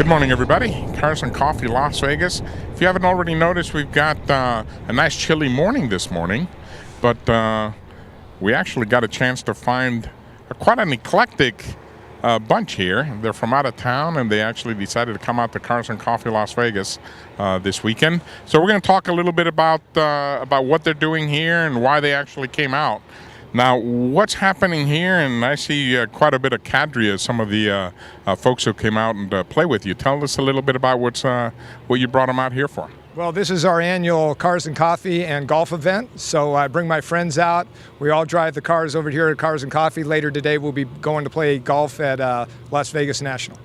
Good morning, everybody. Cars and Coffee, Las Vegas. If you haven't already noticed, we've got a nice chilly morning this morning, but we actually got a chance to find quite an eclectic bunch here. They're from out of town, and they actually decided to come out to Cars and Coffee, Las Vegas this weekend. So we're going to talk a little bit about what they're doing here and why they actually came out. Now, what's happening here, and I see quite a bit of cadre of some of the folks who came out and play with you. Tell us a little bit about what you brought them out here for. Well, this is our annual Cars and Coffee and golf event. So I bring my friends out. We all drive the cars over here at Cars and Coffee. Later today, we'll be going to play golf at Las Vegas National.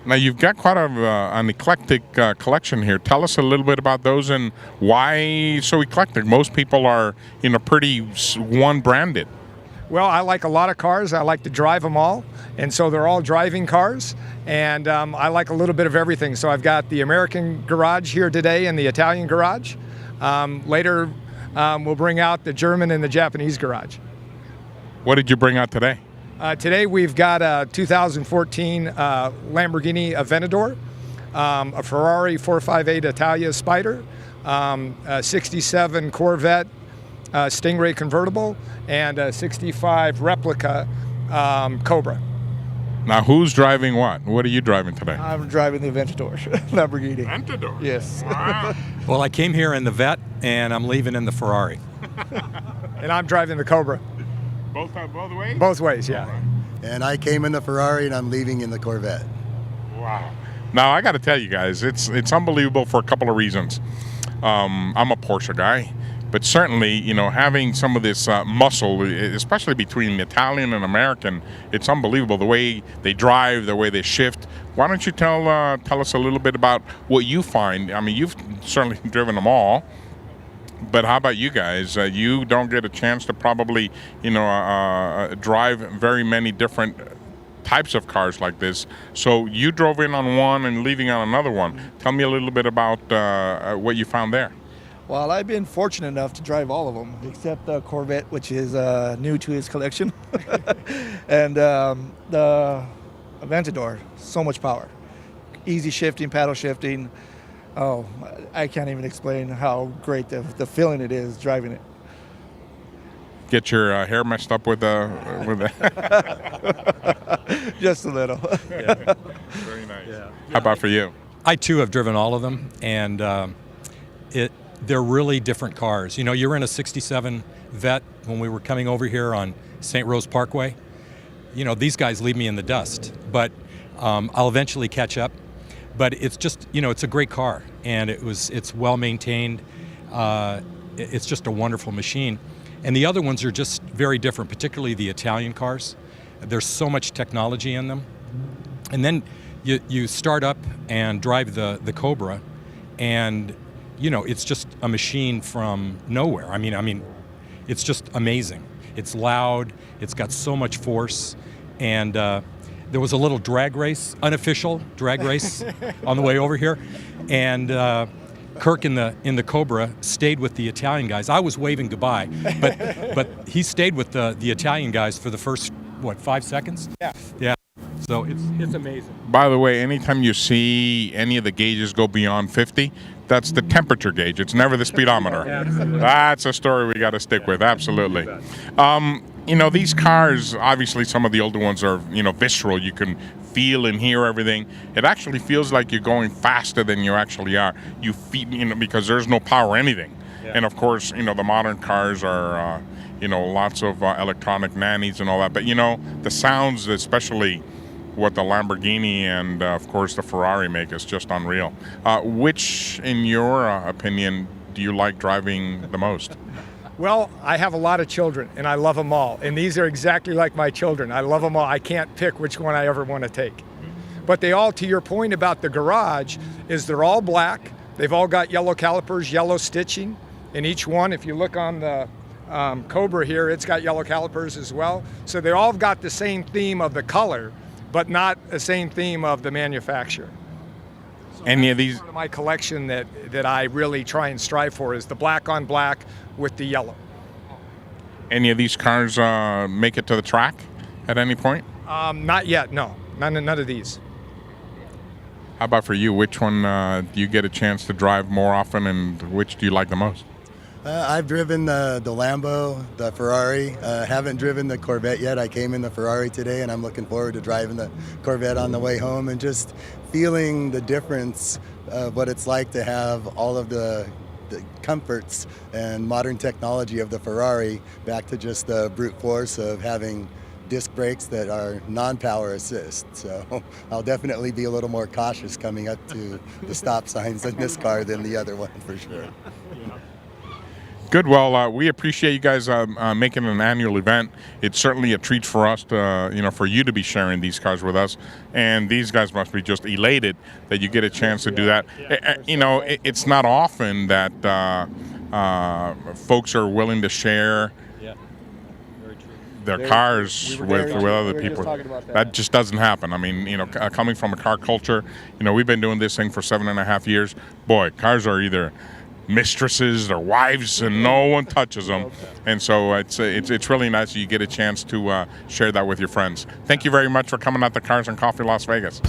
Now, you've got quite an eclectic collection here. Tell us a little bit about those and why so eclectic. Most people are, pretty one-branded. Well, I like a lot of cars. I like to drive them all. And so they're all driving cars. And I like a little bit of everything. So I've got the American garage here today and the Italian garage. Later, we'll bring out the German and the Japanese garage. What did you bring out today? Today we've got a 2014 Lamborghini Aventador, a Ferrari 458 Italia Spider, a 67 Corvette Stingray convertible, and a 65 replica Cobra. Now, who's driving what? What are you driving today? I'm driving the Aventador, Lamborghini. Aventador? Yes. Wow. Well, I came here in the Vett, and I'm leaving in the Ferrari. And I'm driving the Cobra. Both ways? Both ways, yeah. And I came in the Ferrari, and I'm leaving in the Corvette. Wow. Now, I got to tell you guys, it's unbelievable for a couple of reasons. I'm a Porsche guy, but certainly, having some of this muscle, especially between Italian and American, it's unbelievable the way they drive, the way they shift. Why don't you tell us a little bit about what you find? I mean, you've certainly driven them all. But how about you guys? You don't get a chance to probably, drive very many different types of cars like this. So you drove in on one and leaving on another one. Tell me a little bit about what you found there. Well, I've been fortunate enough to drive all of them, except the Corvette, which is new to his collection. And the Aventador, so much power. Easy shifting, paddle shifting. Oh, I can't even explain how great the feeling it is driving it. Get your hair messed up with Just a little. Yeah. Very nice. Yeah. How about for you? I, too, have driven all of them, and they're really different cars. You're in a 67 Vett when we were coming over here on St. Rose Parkway. These guys leave me in the dust, but I'll eventually catch up. But it's just, it's a great car, and it's well maintained. It's just a wonderful machine. And the other ones are just very different, particularly the Italian cars. There's so much technology in them. And then you start up and drive the Cobra, and it's just a machine from nowhere. I mean, it's just amazing. It's loud. It's got so much force, and there was a little unofficial drag race on the way over here, and Kirt in the Cobra stayed with the Italian guys. I was waving goodbye, but he stayed with the Italian guys for the first 5 seconds? Yeah. So it's amazing. By the way, anytime you see any of the gauges go beyond 50, that's the temperature gauge. It's never the speedometer. That's a story we got to stick with. Absolutely. These cars, obviously some of the older ones are, visceral. You can feel and hear everything. It actually feels like you're going faster than you actually are. You feel, because there's no power or anything. Yeah. And of course, the modern cars are, lots of electronic nannies and all that. But, the sounds, especially what the Lamborghini and, of course, the Ferrari make is just unreal. Which, in your opinion, do you like driving the most? Well, I have a lot of children, and I love them all. And these are exactly like my children. I love them all. I can't pick which one I ever want to take. But they all, to your point about the garage, is they're all black. They've all got yellow calipers, yellow stitching. In each one, if you look on the Cobra here, it's got yellow calipers as well. So they all got the same theme of the color, but not the same theme of the manufacturer. So any of these? Part of my collection that I really try and strive for is the black on black with the yellow. Any of these cars make it to the track at any point? Not yet, no. None of these. How about for you? Which one do you get a chance to drive more often, and which do you like the most? I've driven the Lambo, the Ferrari. Haven't driven the Corvette yet. I came in the Ferrari today, and I'm looking forward to driving the Corvette on the way home and just feeling the difference of what it's like to have all of the comforts and modern technology of the Ferrari back to just the brute force of having disc brakes that are non-power assist. So I'll definitely be a little more cautious coming up to the stop signs in this car than the other one for sure. Good. Well, we appreciate you guys making an annual event. It's certainly a treat for us to, for you to be sharing these cars with us. And these guys must be just elated that you get a chance to do that. It's not often that folks are willing to share their cars with other people. That just doesn't happen. I mean, coming from a car culture, we've been doing this thing for 7.5 years. Boy, cars are either mistresses or wives, and no one touches them. And so it's really nice that you get a chance to share that with your friends. Thank you very much for coming out to Cars and Coffee Las Vegas.